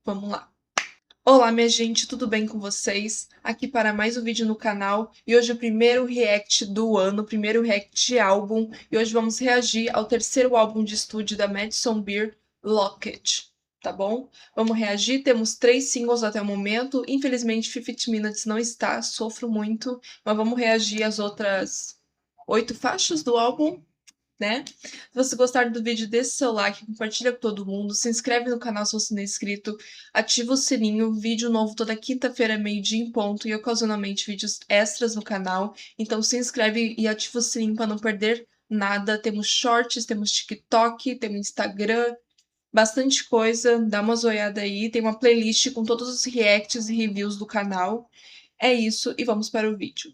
Vamos lá. Olá, minha gente, tudo bem com vocês? Aqui para mais um vídeo no canal e hoje é o primeiro react do ano, o primeiro react de álbum e hoje vamos reagir ao terceiro álbum de estúdio da Madison Beer, Locket, tá bom? Vamos reagir, temos 3 singles até o momento, infelizmente 50 Minutes não está, sofro muito, mas vamos reagir às outras 8 faixas do álbum, né? Se você gostar do vídeo, deixa seu like, compartilha com todo mundo, se inscreve no canal se você não é inscrito, ativa o sininho, vídeo novo toda quinta-feira, meio-dia em ponto, e ocasionalmente vídeos extras no canal. Então se inscreve e ativa o sininho para não perder nada. Temos shorts, temos TikTok, temos Instagram, bastante coisa, dá uma zoiada aí. Tem uma playlist com todos os reacts e reviews do canal. É isso, e vamos para o vídeo.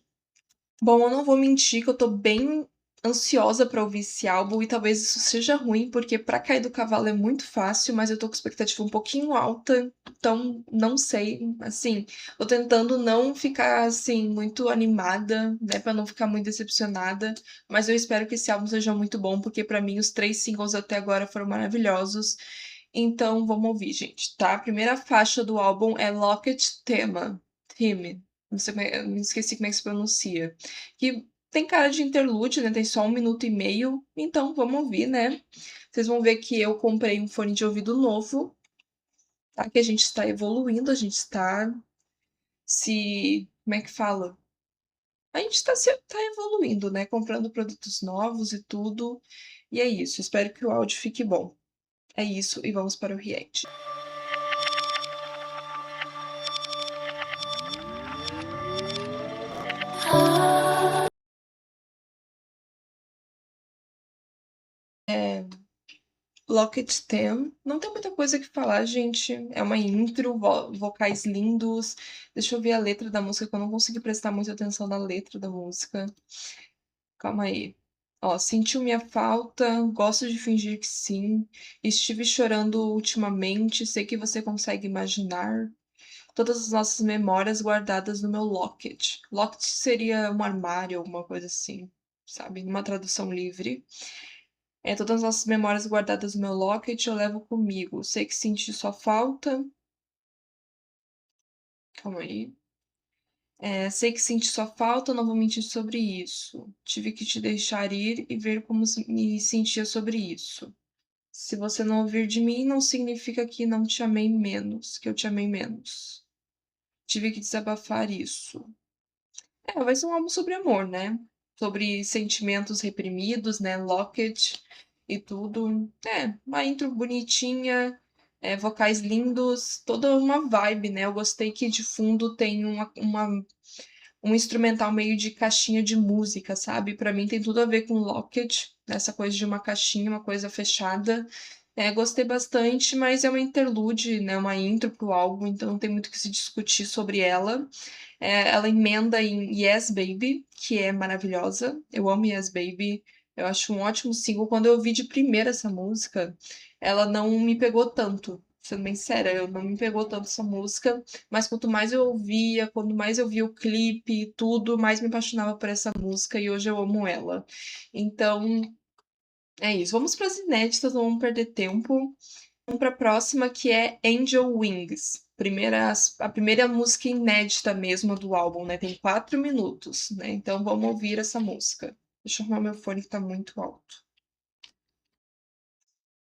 Bom, eu não vou mentir que eu tô bem ansiosa pra ouvir esse álbum e talvez isso seja ruim, porque pra cair do cavalo é muito fácil, mas eu tô com expectativa um pouquinho alta, então não sei, assim, tô tentando não ficar, assim, muito animada, né, pra não ficar muito decepcionada, mas eu espero que esse álbum seja muito bom, porque pra mim os 3 singles até agora foram maravilhosos, então vamos ouvir, gente, tá? A primeira faixa do álbum é Locket Theme. Não sei eu me esqueci como é que se pronuncia. Que tem cara de interlúdio, né? Tem só 1 minuto e meio. Então, vamos ouvir, né? Vocês vão ver que eu comprei um fone de ouvido novo, tá? Que a gente está evoluindo, a gente está como é que fala? A gente tá evoluindo, né? Comprando produtos novos e tudo. E é isso. Espero que o áudio fique bom. É isso, e vamos para o react. Locket 10. Não tem muita coisa que falar, gente. É uma intro, vocais lindos. Deixa eu ver a letra da música, que eu não consegui prestar muita atenção na letra da música. Calma aí. Ó, sentiu minha falta, gosto de fingir que sim. Estive chorando ultimamente, sei que você consegue imaginar. Todas as nossas memórias guardadas no meu locket. Locket seria um armário, alguma coisa assim, sabe? Numa tradução livre. Todas as nossas memórias guardadas no meu locket eu levo comigo. Sei que senti sua falta. Calma aí. Sei que senti sua falta, não vou mentir sobre isso. Tive que te deixar ir e ver como me sentia sobre isso. Se você não ouvir de mim, não significa que não te amei menos, que eu te amei menos. Tive que desabafar isso. Vai ser um álbum sobre amor, né? Sobre sentimentos reprimidos, né? Locket e tudo. Uma intro bonitinha, vocais lindos, toda uma vibe, né? Eu gostei que de fundo tem um instrumental meio de caixinha de música, sabe? Pra mim tem tudo a ver com Locket, essa coisa de uma caixinha, uma coisa fechada. Gostei bastante, mas é uma interlude, né? Uma intro pro álbum, então não tem muito o que se discutir sobre ela. Ela emenda em Yes Baby, que é maravilhosa. Eu amo Yes Baby. Eu acho um ótimo single. Quando eu ouvi de primeira essa música, ela não me pegou tanto. Sendo bem séria, eu não me pegou tanto essa música. Mas quanto mais eu ouvia, quanto mais eu via o clipe e tudo, mais me apaixonava por essa música. E hoje eu amo ela. Então, é isso. Vamos para as inéditas, não vamos perder tempo. Vamos para a próxima, que é Angel Wings. A primeira música inédita mesmo do álbum, né? Tem 4 minutos, né? Então vamos ouvir essa música. Deixa eu arrumar meu fone que tá muito alto.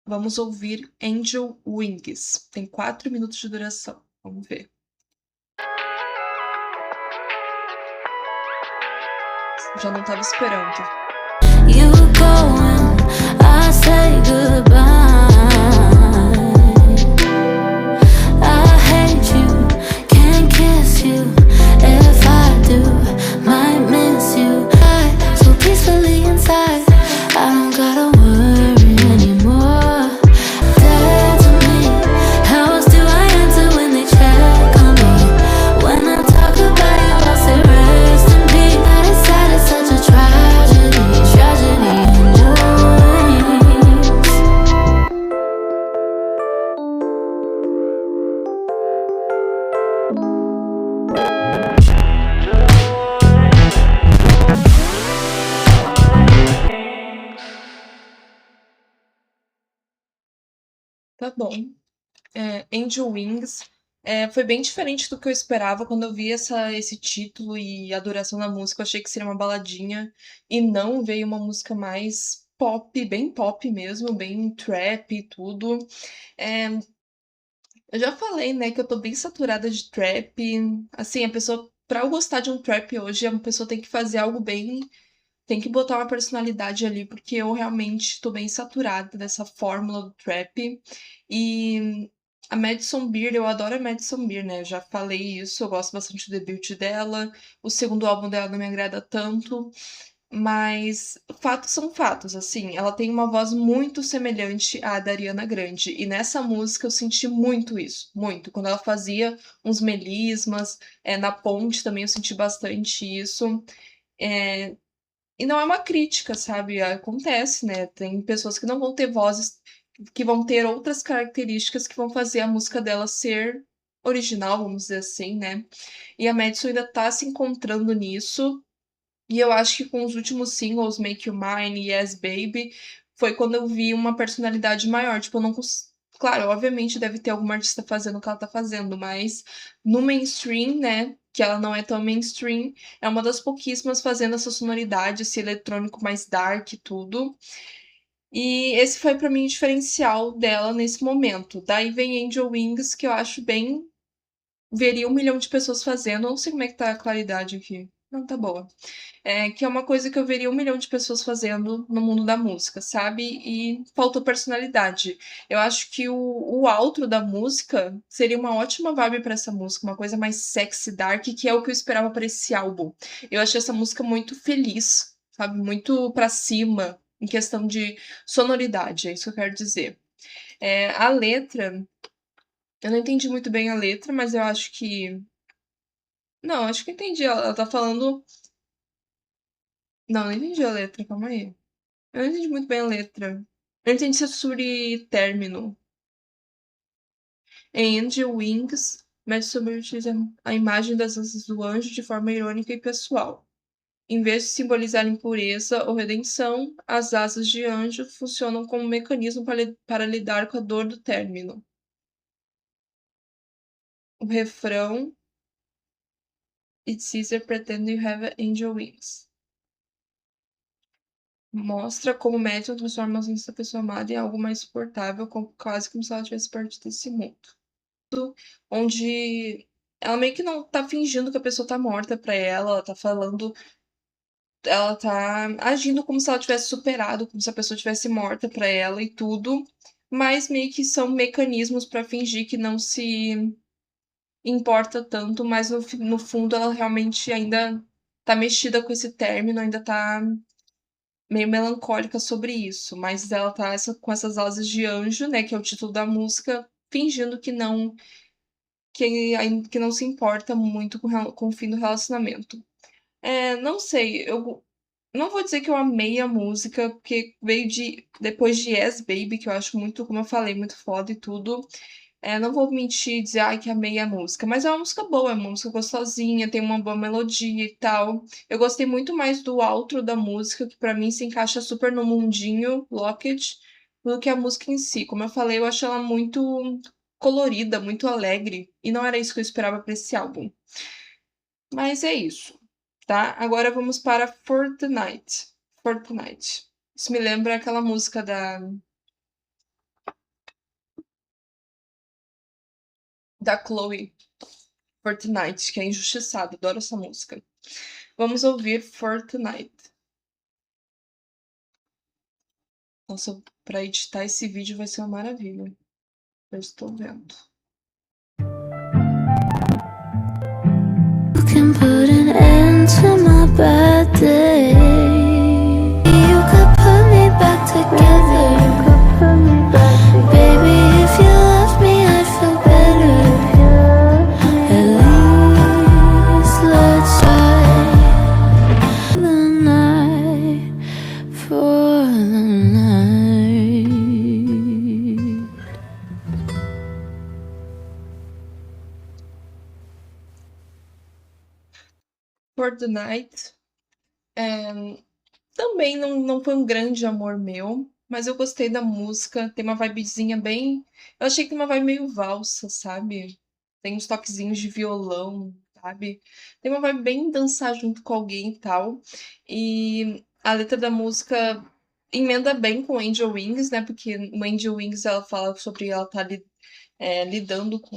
Vamos ouvir Angel Wings. Tem 4 minutos de duração. Vamos ver. Já não tava esperando. You go and I say goodbye. Tá bom. Angel Wings. Foi bem diferente do que eu esperava quando eu vi esse título e a duração da música. Eu achei que seria uma baladinha e não, veio uma música mais pop, bem pop mesmo, bem trap e tudo. É, eu já falei, né, que eu tô bem saturada de trap. Assim, a pessoa, pra eu gostar de um trap hoje, a pessoa tem que fazer algo bem. Tem que botar uma personalidade ali, porque eu realmente tô bem saturada dessa fórmula do trap. E a Madison Beer, eu adoro a Madison Beer, né? Eu já falei isso, eu gosto bastante do debut dela. O segundo álbum dela não me agrada tanto. Mas fatos são fatos, assim, ela tem uma voz muito semelhante à da Ariana Grande, e nessa música eu senti muito isso, muito. Quando ela fazia uns melismas, na ponte também eu senti bastante isso. É, e não é uma crítica, sabe? Acontece, né? Tem pessoas que não vão ter vozes, que vão ter outras características que vão fazer a música dela ser original, vamos dizer assim, né? E a Madison ainda tá se encontrando nisso. E eu acho que com os últimos singles, Make You Mine e Yes Baby, foi quando eu vi uma personalidade maior. Tipo, eu não cons... Claro, obviamente deve ter alguma artista fazendo o que ela tá fazendo, mas no mainstream, né? Que ela não é tão mainstream, é uma das pouquíssimas fazendo essa sonoridade, esse eletrônico mais dark e tudo. E esse foi pra mim o diferencial dela nesse momento. Daí vem Angel Wings, que eu acho bem. Veria 1 milhão de pessoas fazendo. Não sei como é que tá a claridade aqui. Não, tá boa. Que é uma coisa que eu veria 1 milhão de pessoas fazendo no mundo da música, sabe? E faltou personalidade. Eu acho que o outro da música seria uma ótima vibe pra essa música, uma coisa mais sexy, dark, que é o que eu esperava pra esse álbum. Eu achei essa música muito feliz, sabe? Muito pra cima, em questão de sonoridade, é isso que eu quero dizer. A letra, eu não entendi muito bem a letra, mas eu acho que. Não, acho que eu entendi. Ela tá falando. Não, não entendi a letra, calma aí. Eu não entendi muito bem a letra. Eu entendi se é sobre término. Em Angel Wings, Madison utiliza a imagem das asas do anjo de forma irônica e pessoal. Em vez de simbolizar impureza ou redenção, as asas de anjo funcionam como um mecanismo para lidar com a dor do término. O refrão It's easier pretending you have angel wings. Mostra como Madison transforma a pessoa amada em algo mais suportável, quase como se ela tivesse parte desse mundo. Onde ela meio que não tá fingindo que a pessoa tá morta pra ela tá falando, ela tá agindo como se ela tivesse superado, como se a pessoa tivesse morta pra ela e tudo, mas meio que são mecanismos pra fingir que não se importa tanto, mas no fundo ela realmente ainda tá mexida com esse término, ainda tá meio melancólica sobre isso, mas ela tá com essas asas de anjo, né, que é o título da música, fingindo que não se importa muito com o fim do relacionamento. Não sei, eu não vou dizer que eu amei a música, porque veio depois de Yes Baby, que eu acho muito, como eu falei, muito foda e tudo. Não vou mentir e dizer, ai, que amei a música, mas é uma música boa, é uma música gostosinha, tem uma boa melodia e tal. Eu gostei muito mais do outro da música, que pra mim se encaixa super no mundinho Locked, do que a música em si. Como eu falei, eu acho ela muito colorida, muito alegre, e não era isso que eu esperava pra esse álbum. Mas é isso, tá? Agora vamos para Fortnite. Fortnite. Isso me lembra aquela música da Chloe, Fortnite, que é injustiçada. Adoro essa música. Vamos ouvir Fortnite. Nossa, pra editar esse vídeo vai ser uma maravilha. Eu estou vendo. You can put an end to my bad day. You could put me back together. Baby, if you love me, I'd feel better. At least let's try the night for the night. For the Night. Também não foi um grande amor meu. mas eu gostei da música. Tem uma vibezinha bem. Eu achei que tem uma vibe meio valsa, sabe? Tem uns toquezinhos de violão, sabe? Tem uma vibe bem dançar junto com alguém e tal. E a letra da música emenda bem com Angel Wings, né? Porque no Angel Wings ela fala sobre ela estar lidando com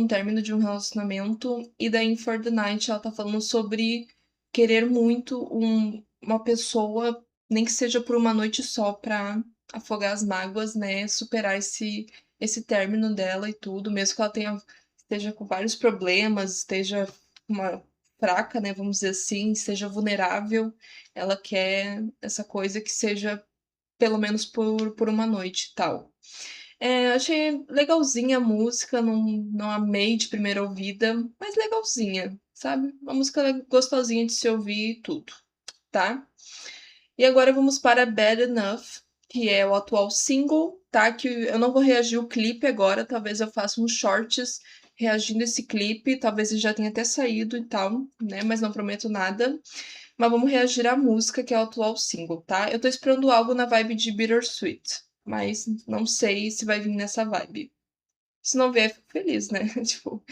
o término de um relacionamento. E daí em For the Night ela tá falando sobre querer muito uma pessoa, nem que seja por uma noite só, pra afogar as mágoas, né? Superar esse término dela e tudo, mesmo que ela esteja com vários problemas, esteja uma fraca, né? Vamos dizer assim, seja vulnerável, ela quer essa coisa que seja pelo menos por uma noite e tal. Achei legalzinha a música, não amei de primeira ouvida, mas legalzinha, sabe? Uma música gostosinha de se ouvir e tudo, tá? E agora vamos para Bad Enough, que é o atual single, tá? Que eu não vou reagir o clipe agora, talvez eu faça uns shorts reagindo esse clipe, talvez ele já tenha até saído e tal, né? Mas não prometo nada. Mas vamos reagir à música, que é o atual single, tá? Eu tô esperando algo na vibe de Bittersweet, mas não sei se vai vir nessa vibe. Se não vier, fico feliz, né? Tipo,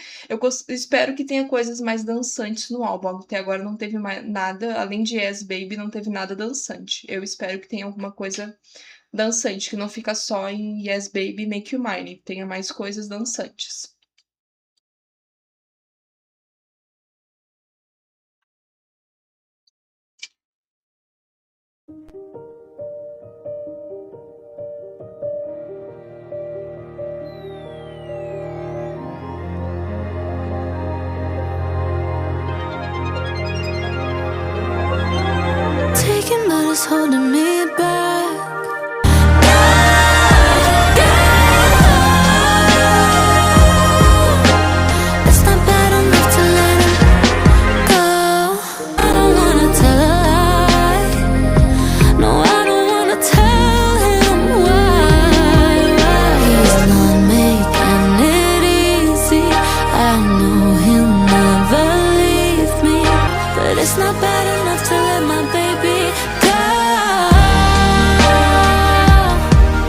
espero que tenha coisas mais dançantes no álbum. Até agora não teve mais nada, além de Yes Baby, não teve nada dançante. Eu espero que tenha alguma coisa dançante, que não fica só em Yes Baby, Make You Mine, que tenha mais coisas dançantes. Taking but it's holding me back. It's not bad enough to let him go. I don't wanna tell a lie. No, I don't wanna tell him why. He's not making it easy. I know he'll never leave me, but it's not bad enough to let my baby go.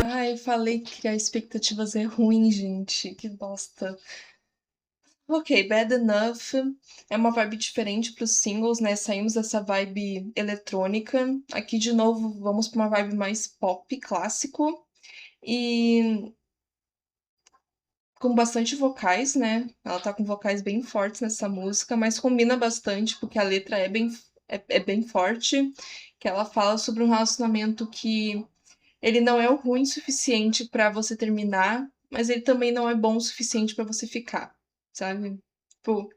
Ai, falei que criar expectativas é ruim, gente. Que bosta. Ok, Bad Enough é uma vibe diferente para os singles, né? Saímos dessa vibe eletrônica. Aqui, de novo, vamos para uma vibe mais pop, clássico. E com bastante vocais, né? Ela tá com vocais bem fortes nessa música, mas combina bastante porque a letra é bem forte. Que ela fala sobre um relacionamento que ele não é o ruim o suficiente para você terminar, mas ele também não é bom o suficiente para você ficar, sabe? Tipo,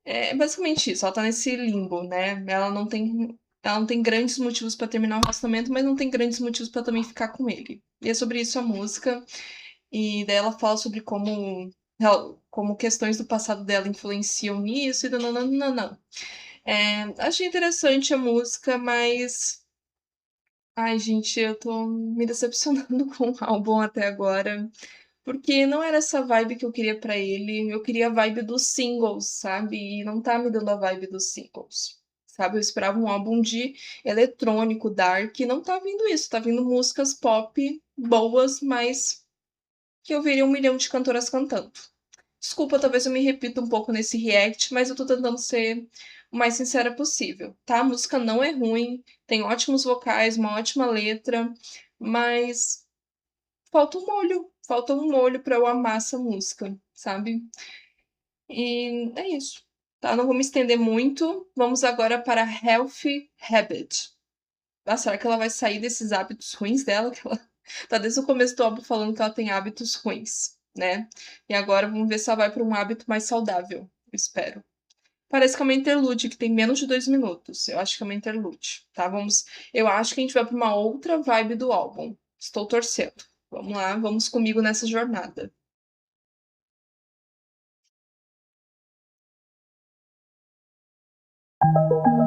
é basicamente isso, ela tá nesse limbo, né? Ela não tem grandes motivos pra terminar o relacionamento, mas não tem grandes motivos pra também ficar com ele. E é sobre isso a música. E daí ela fala sobre como questões do passado dela influenciam nisso e não. Achei interessante a música, mas ai, gente, eu tô me decepcionando com o álbum até agora. Porque não era essa vibe que eu queria pra ele. Eu queria a vibe dos singles, sabe? E não tá me dando a vibe dos singles. Sabe? Eu esperava um álbum de eletrônico, dark, e não tá vindo isso. Tá vindo músicas pop boas, mas que eu veria 1 milhão de cantoras cantando. Desculpa, talvez eu me repita um pouco nesse react, mas eu tô tentando ser o mais sincera possível, tá? A música não é ruim, tem ótimos vocais, uma ótima letra, mas falta um molho pra eu amar essa música, sabe? E é isso, tá? Não vou me estender muito. Vamos agora para Healthy Habit. Ah, será que ela vai sair desses hábitos ruins dela? Que ela tá desde o começo do álbum falando que ela tem hábitos ruins, né? E agora vamos ver se ela vai para um hábito mais saudável. Eu espero. Parece que é uma interlude que tem menos de 2 minutos. Eu acho que é uma interlude, tá? Eu acho que a gente vai para uma outra vibe do álbum. Estou torcendo. Vamos lá, vamos comigo nessa jornada.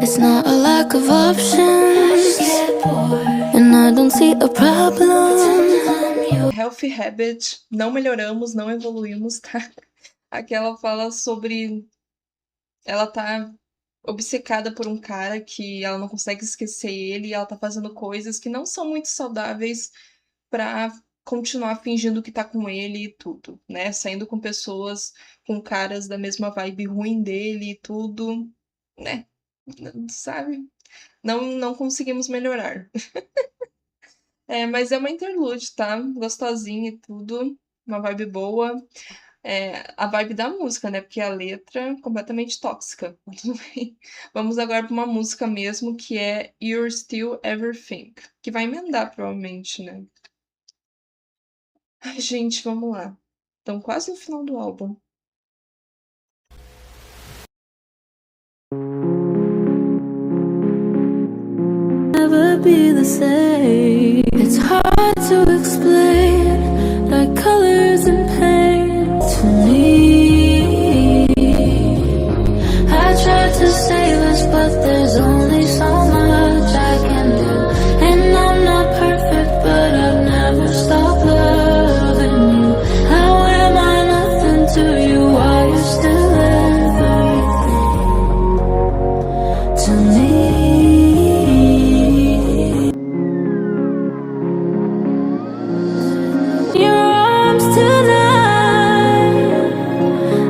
It's not a lack of options, and I don't see a problem. Healthy Habit, não melhoramos, não evoluímos, tá? Aqui ela fala sobre. Ela tá obcecada por um cara que ela não consegue esquecer ele e ela tá fazendo coisas que não são muito saudáveis pra continuar fingindo que tá com ele e tudo, né? Saindo com pessoas, com caras da mesma vibe ruim dele e tudo, né? Sabe? Não conseguimos melhorar. Mas é uma interlude, tá? Gostosinha e tudo, uma vibe boa. A vibe da música, né? Porque a letra é completamente tóxica. Mas tudo bem. Vamos agora para uma música mesmo que é You're Still Everything, que vai emendar provavelmente, né? Ai, gente, vamos lá. Então, quase no final do álbum. Never be the same. It's hard to explain, like colors and paint to me. I tried to say this, but there's only so much I can do. And I'm not perfect, but I've never stopped loving you. How am I nothing to you? Are you still everything to me? Your arms tonight,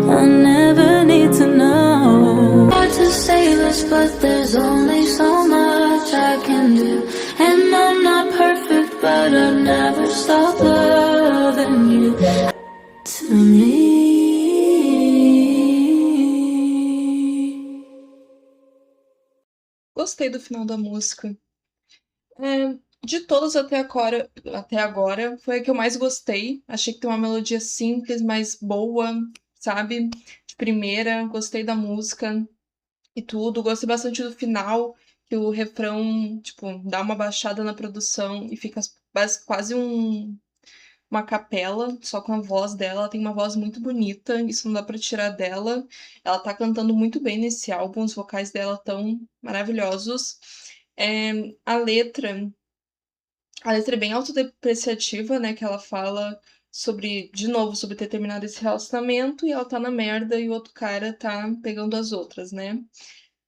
I never need to know. Hard to say this, but there's only so much I can do. And I'm not perfect, but I've never stopped loving you. To me. Gostei do final da música. De todas até agora, foi a que eu mais gostei. Achei que tem uma melodia simples, mas boa, sabe? De primeira, gostei da música e tudo. Gostei bastante do final, que o refrão, tipo, dá uma baixada na produção e fica quase uma capela, só com a voz dela. Ela tem uma voz muito bonita, isso não dá pra tirar dela. Ela tá cantando muito bem nesse álbum, os vocais dela tão maravilhosos. A letra. A letra é bem autodepreciativa, né? Que ela fala sobre, de novo, sobre ter terminado esse relacionamento e ela tá na merda e o outro cara tá pegando as outras, né?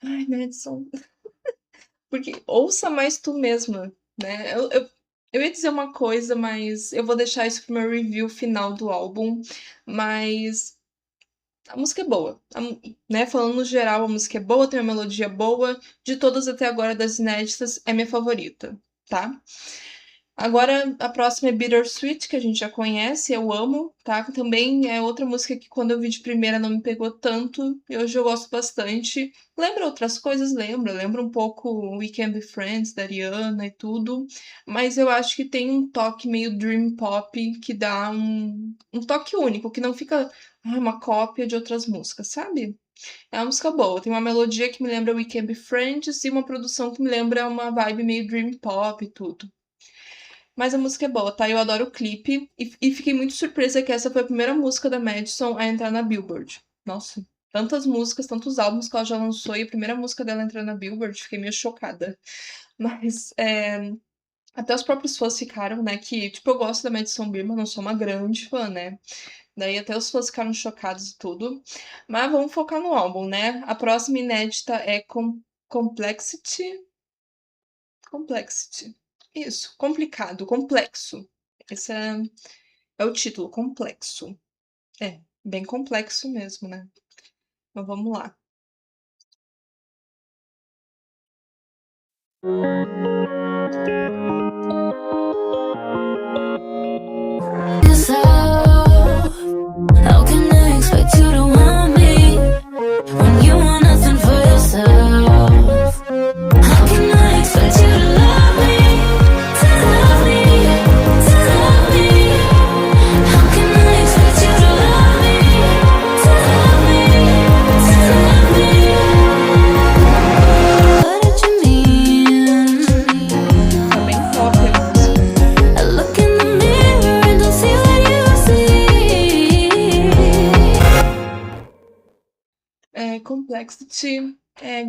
Ai, Madison. Porque ouça mais tu mesma, né? Eu ia dizer uma coisa, mas eu vou deixar isso pro meu review final do álbum. Mas a música é boa, né? Falando no geral, a música é boa, tem uma melodia boa. De todas até agora das inéditas, é minha favorita, tá? Agora, a próxima é Bittersweet, que a gente já conhece, eu amo, tá? Também é outra música que quando eu vi de primeira não me pegou tanto, e hoje eu gosto bastante. Lembra outras coisas? Lembra um pouco We Can Be Friends, da Ariana e tudo, mas eu acho que tem um toque meio dream pop que dá um toque único, que não fica uma cópia de outras músicas, sabe? É uma música boa, tem uma melodia que me lembra We Can Be Friends e uma produção que me lembra uma vibe meio dream pop e tudo. Mas a música é boa, tá? Eu adoro o clipe. E fiquei muito surpresa que essa foi a primeira música da Madison a entrar na Billboard. Nossa, tantas músicas, tantos álbuns que ela já lançou e a primeira música dela entrar na Billboard, fiquei meio chocada. Mas até os próprios fãs ficaram, né? Que, tipo, eu gosto da Madison Beer, mas não sou uma grande fã, né? Daí até os fãs ficaram chocados e tudo. Mas vamos focar no álbum, né? A próxima inédita é Complexity. Complexity. Isso, complicado, complexo. Esse é o título, complexo. É, bem complexo mesmo, né? Mas vamos lá. How can I expect you to want me when you want nothing for yourself? How can I expect you to love me, to love me, to love me? How can I expect you to love me, to love me, to love me? What did you mean? Tá bem pop a música. I look in the mirror and don't see what you see. Complexity,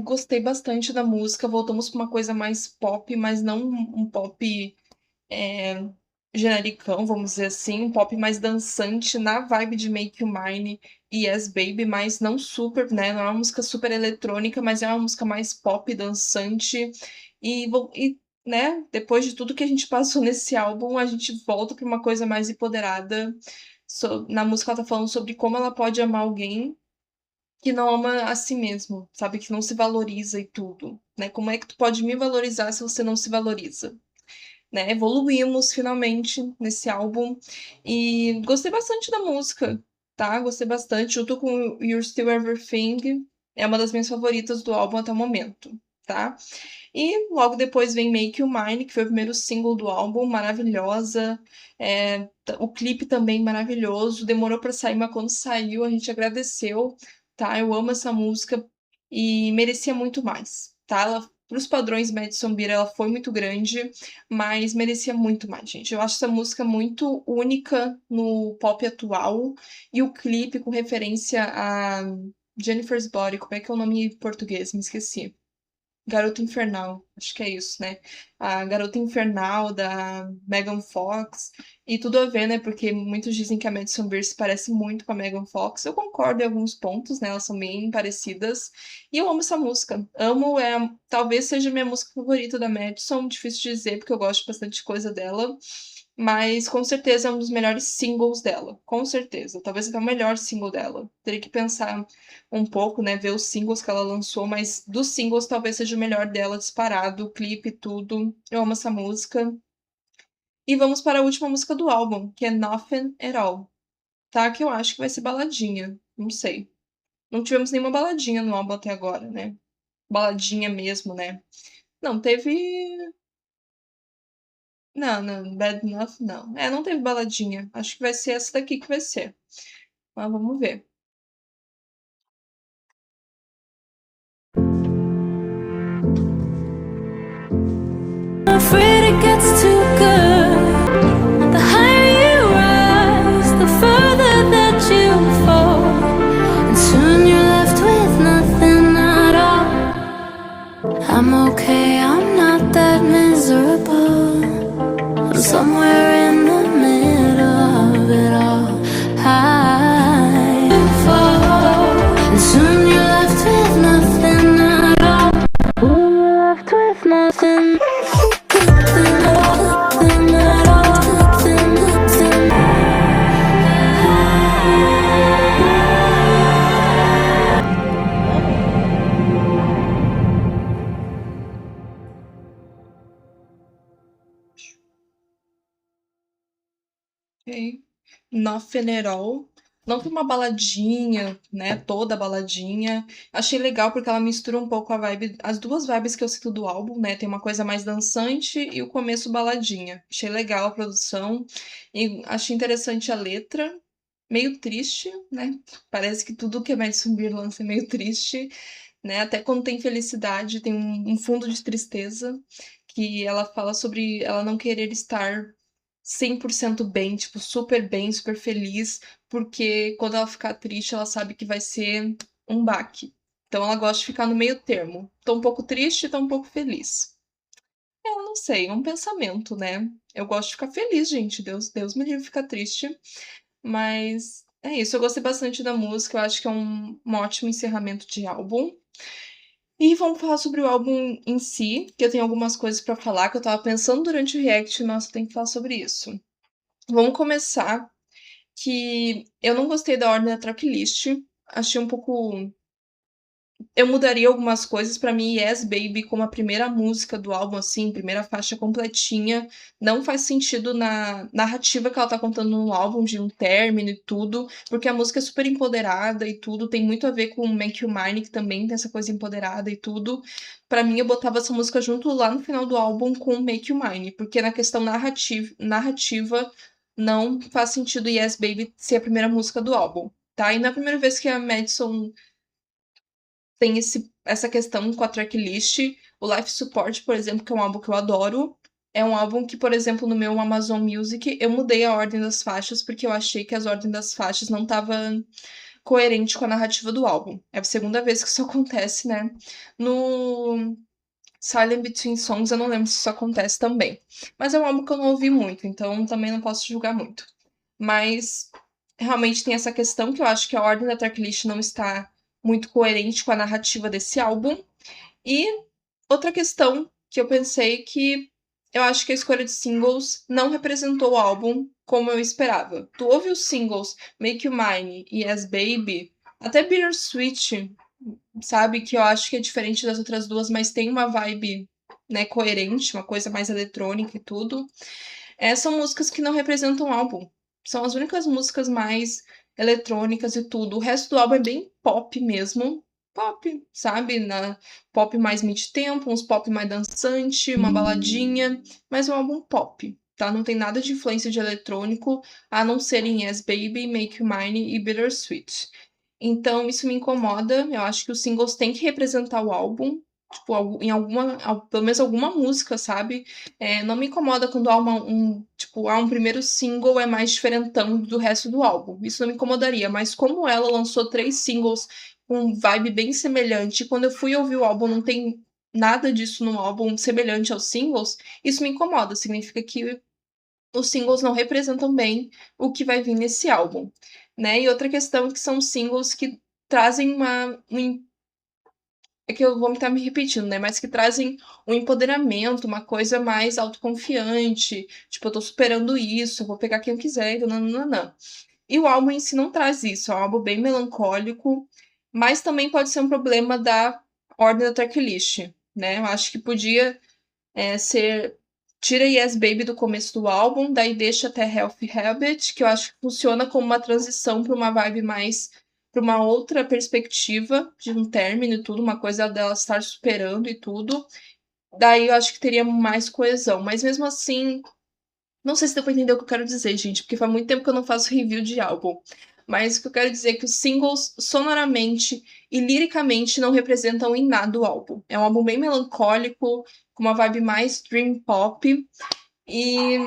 gostei bastante da música. Voltamos pra uma coisa mais pop, mas não um pop genericão, vamos dizer assim, um pop mais dançante na vibe de Make You Mine e Yes Baby, mas não super, né? Não é uma música super eletrônica, mas é uma música mais pop, dançante. E né, depois de tudo que a gente passou nesse álbum, a gente volta para uma coisa mais empoderada. Na música ela tá falando sobre como ela pode amar alguém que não ama a si mesmo, sabe? Que não se valoriza e tudo, né? Como é que tu pode me valorizar se você não se valoriza? Né? Evoluímos finalmente nesse álbum e gostei bastante da música, tá? Gostei bastante, junto com You're Still Everything, é uma das minhas favoritas do álbum até o momento, tá? E logo depois vem Make You Mine, que foi o primeiro single do álbum, maravilhosa. O clipe também maravilhoso. Demorou pra sair, mas quando saiu a gente agradeceu, tá? Eu amo essa música e merecia muito mais, tá? Ela, pros padrões Madison Beer, ela foi muito grande, mas merecia muito mais, gente. Eu acho essa música muito única no pop atual e o clipe com referência a Jennifer's Body, como é que é o nome em português? Me esqueci. Garota Infernal, acho que é isso, né? A Garota Infernal da Megan Fox. E tudo a ver, né? Porque muitos dizem que a Madison Beer se parece muito com a Megan Fox. Eu concordo em alguns pontos, né? Elas são bem parecidas. E eu amo essa música. Amo, talvez seja a minha música favorita da Madison. Difícil de dizer, porque eu gosto bastante coisa dela. Mas com certeza é um dos melhores singles dela. Com certeza. Talvez até o melhor single dela. Teria que pensar um pouco, né? Ver os singles que ela lançou, mas dos singles talvez seja o melhor dela disparado, o clipe, tudo. Eu amo essa música. E vamos para a última música do álbum, que é Nothing at All, tá? Que eu acho que vai ser baladinha. Não sei. Não tivemos nenhuma baladinha no álbum até agora, né? Baladinha mesmo, né? Não, teve. Não, não, Bad Enough, não. Não teve baladinha. Acho que vai ser essa daqui que vai ser. Mas vamos ver. I'm afraid it gets too good. The higher you rise, the further that you fall, and soon you're left with nothing at all. I'm okay, I'm not that miserable. I'm somewhere in the middle of it all. High and fall, and soon you're left with nothing at all. You're left with nothing. Ok. Nothing at All. Não foi uma baladinha, né? Toda baladinha. Achei legal porque ela mistura um pouco a vibe, as duas vibes que eu sinto do álbum, né? Tem uma coisa mais dançante e o começo baladinha. Achei legal a produção e achei interessante a letra. Meio triste, né? Parece que tudo que a Madison Beer lança é meio triste, né? Até quando tem felicidade, tem um fundo de tristeza, que ela fala sobre ela não querer estar 100% bem, tipo, super bem, super feliz, porque quando ela ficar triste, ela sabe que vai ser um baque. Então ela gosta de ficar no meio termo. Tô um pouco triste, tô um pouco feliz. Eu não sei, é um pensamento, né? Eu gosto de ficar feliz, gente. Deus me livre ficar triste. Mas é isso, eu gostei bastante da música, eu acho que é um ótimo encerramento de álbum. E vamos falar sobre o álbum em si, que eu tenho algumas coisas pra falar, que eu tava pensando durante o react, nossa, eu tenho que falar sobre isso. Vamos começar que eu não gostei da ordem da tracklist, achei um pouco. Eu mudaria algumas coisas. Pra mim, Yes Baby como a primeira música do álbum, assim, primeira faixa completinha, não faz sentido na narrativa que ela tá contando no álbum, de um término e tudo, porque a música é super empoderada e tudo, tem muito a ver com Make You Mine, que também tem essa coisa empoderada e tudo. Pra mim, eu botava essa música junto lá no final do álbum com Make You Mine, porque na questão narrativa não faz sentido Yes Baby ser a primeira música do álbum, tá? E na primeira vez que a Madison tem essa questão com a tracklist. O Life Support, por exemplo, que é um álbum que eu adoro, é um álbum que, por exemplo, no meu Amazon Music, eu mudei a ordem das faixas porque eu achei que as ordens das faixas não tava coerente com a narrativa do álbum. É a segunda vez que isso acontece, né? No Silent Between Songs, eu não lembro se isso acontece também. Mas é um álbum que eu não ouvi muito, então também não posso julgar muito. Mas realmente tem essa questão que eu acho que a ordem da tracklist não está muito coerente com a narrativa desse álbum. E outra questão que eu pensei que eu acho que a escolha de singles não representou o álbum como eu esperava. Tu ouve os singles Make You Mine e Yes Baby, até Bittersweet, sabe? Que eu acho que é diferente das outras duas, mas tem uma vibe, né, coerente, uma coisa mais eletrônica e tudo. São músicas que não representam o álbum. São as únicas músicas mais eletrônicas e tudo. O resto do álbum é bem pop mesmo. Pop, sabe? Pop mais mid-tempo, uns pop mais dançante, uma baladinha. Mas é um álbum pop, tá? Não tem nada de influência de eletrônico, a não ser em Yes Baby, Make You Mine e Bittersweet. Então, isso me incomoda. Eu acho que os singles têm que representar o álbum. Tipo, em alguma, pelo menos alguma música, sabe? Não me incomoda quando há um primeiro single é mais diferentão do resto do álbum. Isso não me incomodaria, mas como ela lançou 3 singles com vibe bem semelhante, e quando eu fui ouvir o álbum não tem nada disso no álbum semelhante aos singles, isso me incomoda. Significa que os singles não representam bem o que vai vir nesse álbum, né? E outra questão é que são singles que trazem é que eu vou estar me repetindo, né? Mas que trazem um empoderamento, uma coisa mais autoconfiante. Tipo, eu tô superando isso, eu vou pegar quem eu quiser, nananã. E o álbum em si não traz isso, é um álbum bem melancólico, mas também pode ser um problema da ordem da tracklist, né? Eu acho que podia ser. Tira Yes Baby do começo do álbum, daí deixa até Healthy Habit, que eu acho que funciona como uma transição para uma vibe mais. Para uma outra perspectiva de um término e tudo, uma coisa dela estar superando e tudo. Daí eu acho que teria mais coesão. Mas mesmo assim, não sei se deu pra entender o que eu quero dizer, gente, porque faz muito tempo que eu não faço review de álbum. Mas o que eu quero dizer é que os singles, sonoramente e liricamente, não representam em nada o álbum. É um álbum bem melancólico, com uma vibe mais dream pop. E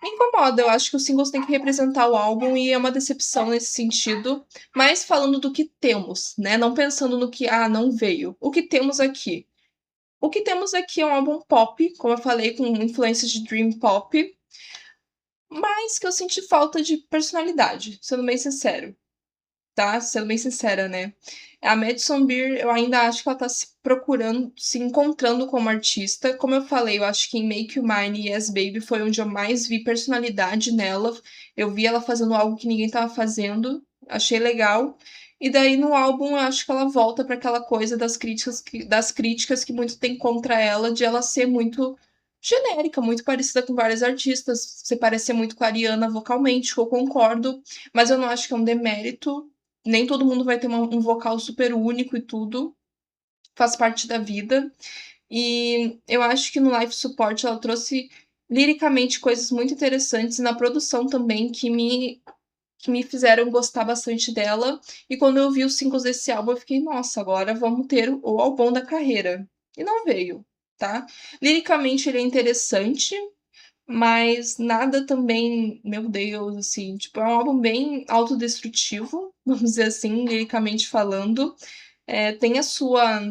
me incomoda. Eu acho que os singles têm que representar o álbum e é uma decepção nesse sentido. Mas falando do que temos, né? Não pensando no que, não veio. O que temos aqui? O que temos aqui é um álbum pop, como eu falei, com influências de dream pop, mas que eu senti falta de personalidade, sendo bem sincero, tá? Sendo bem sincera, né? A Madison Beer, eu ainda acho que ela tá se procurando, se encontrando como artista. Como eu falei, eu acho que em Make You Mine e Yes Baby foi onde eu mais vi personalidade nela. Eu vi ela fazendo algo que ninguém tava fazendo, achei legal. E daí no álbum eu acho que ela volta para aquela coisa das críticas que muito tem contra ela, de ela ser muito genérica, muito parecida com vários artistas, se parecer muito com a Ariana vocalmente, que eu concordo, mas eu não acho que é um demérito. Nem todo mundo vai ter um vocal super único e tudo, faz parte da vida. E eu acho que no Live Support ela trouxe liricamente coisas muito interessantes e na produção também que me fizeram gostar bastante dela. E quando eu vi os singles desse álbum, eu fiquei, nossa, agora vamos ter o álbum da carreira. E não veio, tá? Liricamente ele é interessante, mas nada também, meu Deus, assim, tipo, é um álbum bem autodestrutivo, vamos dizer assim, liricamente falando. Tem a sua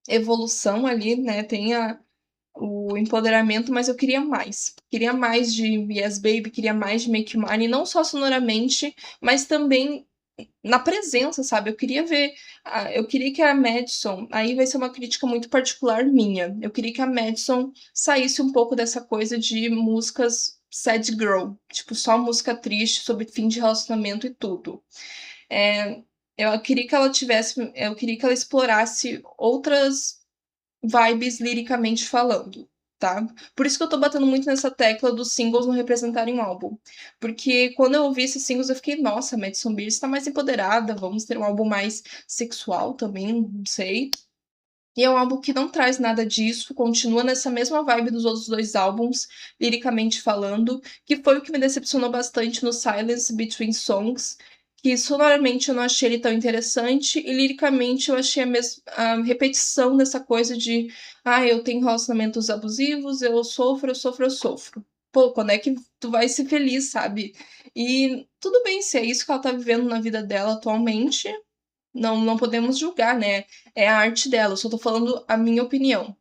evolução ali, né? Tem o empoderamento, mas eu queria mais. Queria mais de Yes Baby, queria mais de Make You Money, não só sonoramente, mas também na presença, sabe? Eu queria ver, eu queria que a Madison, aí vai ser uma crítica muito particular minha, eu queria que a Madison saísse um pouco dessa coisa de músicas sad girl, tipo, só música triste sobre fim de relacionamento e tudo. É, eu queria que ela explorasse outras vibes liricamente falando, tá? Por isso que eu tô batendo muito nessa tecla dos singles não representarem um álbum. Porque quando eu ouvi esses singles, eu fiquei, nossa, Madison Beer está mais empoderada, vamos ter um álbum mais sexual também, não sei. E é um álbum que não traz nada disso, continua nessa mesma vibe dos outros 2 álbuns, liricamente falando, que foi o que me decepcionou bastante no Silence Between Songs, que sonoramente eu não achei ele tão interessante, e liricamente eu achei a repetição dessa coisa de eu tenho relacionamentos abusivos, eu sofro, eu sofro, eu sofro. Pô, quando é que tu vai ser feliz, sabe? E tudo bem se é isso que ela tá vivendo na vida dela atualmente, não podemos julgar, né? É a arte dela, eu só tô falando a minha opinião,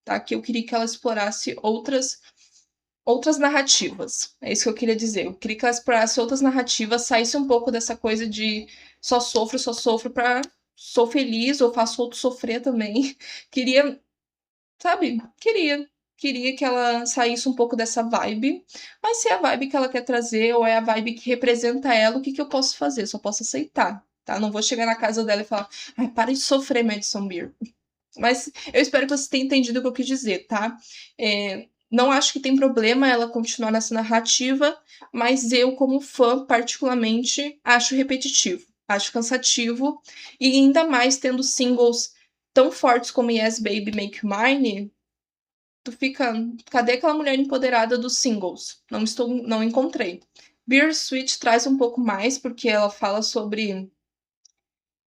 tá? Que eu queria que ela explorasse outras narrativas. É isso que eu queria dizer. Eu queria que ela explorasse outras narrativas, saísse um pouco dessa coisa de só sofro pra sou feliz ou faço outro sofrer também. Queria, sabe? Queria que ela saísse um pouco dessa vibe. Mas se é a vibe que ela quer trazer ou é a vibe que representa ela, o que que eu posso fazer? Só posso aceitar, tá? Não vou chegar na casa dela e falar, ai, para de sofrer, Madison Beer. Mas eu espero que você tenha entendido o que eu quis dizer, tá? Não acho que tem problema ela continuar nessa narrativa, mas eu, como fã, particularmente, acho repetitivo, acho cansativo, e ainda mais tendo singles tão fortes como Yes Baby, Make You Mine, tu fica, cadê aquela mulher empoderada dos singles? Não encontrei. Bittersweet traz um pouco mais, porque ela fala sobre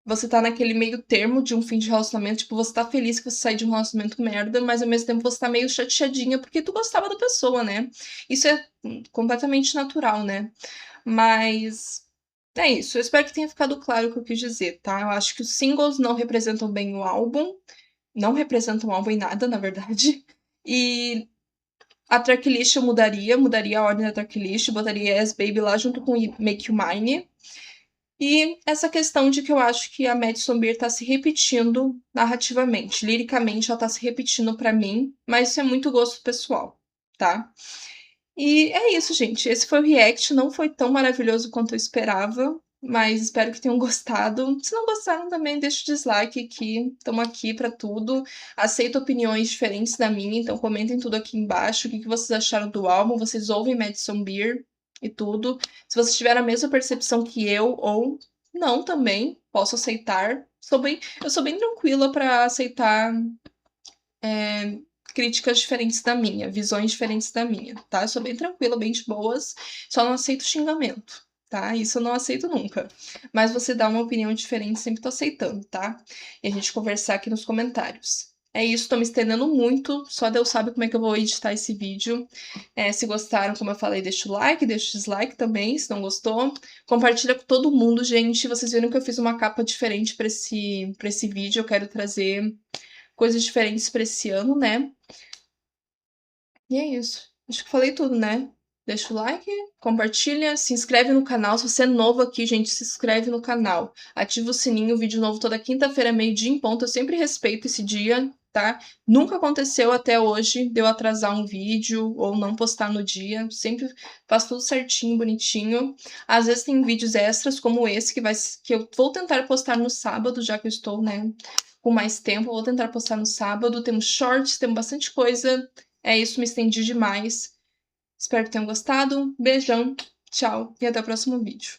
você tá naquele meio termo de um fim de relacionamento, tipo, você tá feliz que você saiu de um relacionamento merda, mas ao mesmo tempo você tá meio chateadinha porque tu gostava da pessoa, né? Isso é completamente natural, né? Mas é isso. Eu espero que tenha ficado claro o que eu quis dizer, tá? Eu acho que os singles não representam bem o álbum, não representam o álbum em nada, na verdade. E a tracklist eu mudaria a ordem da tracklist, botaria Yes Baby lá junto com Make You Mine. E essa questão de que eu acho que a Madison Beer tá se repetindo narrativamente. Liricamente, ela tá se repetindo pra mim, mas isso é muito gosto pessoal, tá? E é isso, gente. Esse foi o react. Não foi tão maravilhoso quanto eu esperava, mas espero que tenham gostado. Se não gostaram também, deixa o dislike aqui. Estamos aqui pra tudo. Aceito opiniões diferentes da minha, então comentem tudo aqui embaixo. O que vocês acharam do álbum? Vocês ouvem Madison Beer e tudo. Se vocês tiverem a mesma percepção que eu, ou não também, posso aceitar. Eu sou bem tranquila pra aceitar críticas diferentes da minha, visões diferentes da minha, tá? Eu sou bem tranquila, bem de boas, só não aceito xingamento, tá? Isso eu não aceito nunca. Mas você dá uma opinião diferente, sempre tô aceitando, tá? E a gente conversar aqui nos comentários. É isso, tô me estendendo muito, só Deus sabe como é que eu vou editar esse vídeo. Se gostaram, como eu falei, deixa o like, deixa o dislike também, se não gostou. Compartilha com todo mundo, gente. Vocês viram que eu fiz uma capa diferente pra esse vídeo, eu quero trazer coisas diferentes pra esse ano, né? E é isso. Acho que falei tudo, né? Deixa o like, compartilha, se inscreve no canal. Se você é novo aqui, gente, se inscreve no canal. Ativa o sininho, vídeo novo toda quinta-feira, meio-dia em ponto. Eu sempre respeito esse dia, tá? Nunca aconteceu até hoje de eu atrasar um vídeo ou não postar no dia. Sempre faço tudo certinho, bonitinho. Às vezes tem vídeos extras como esse que eu vou tentar postar no sábado, já que eu estou, né, com mais tempo. Eu vou tentar postar no sábado. Temos shorts, temos bastante coisa. É isso, me estendi demais. Espero que tenham gostado. Beijão, tchau e até o próximo vídeo.